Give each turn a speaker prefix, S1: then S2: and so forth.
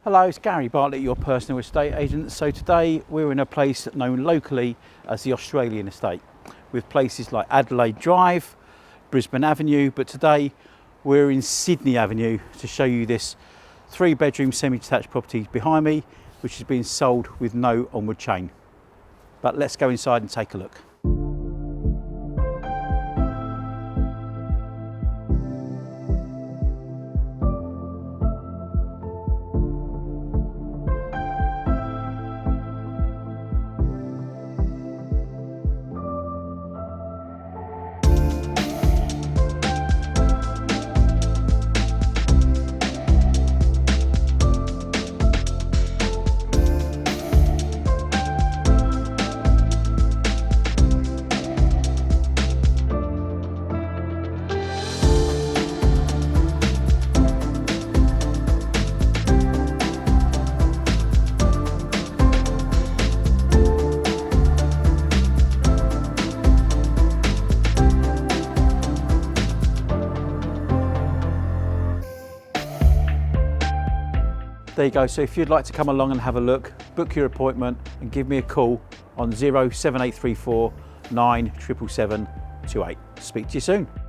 S1: Hello, it's Gary Bartlett, your personal estate agent. So today we're in a place known locally as the Australian Estate, with places like Adelaide Drive, Brisbane Avenue, but today we're in Sydney Avenue to show you this 3-bedroom semi-detached property behind me, which is being sold with no onward chain. But let's go inside and take a look. There you go. So if you'd like to come along and have a look, book your appointment and give me a call on 07834 9 777 28. Speak to you soon.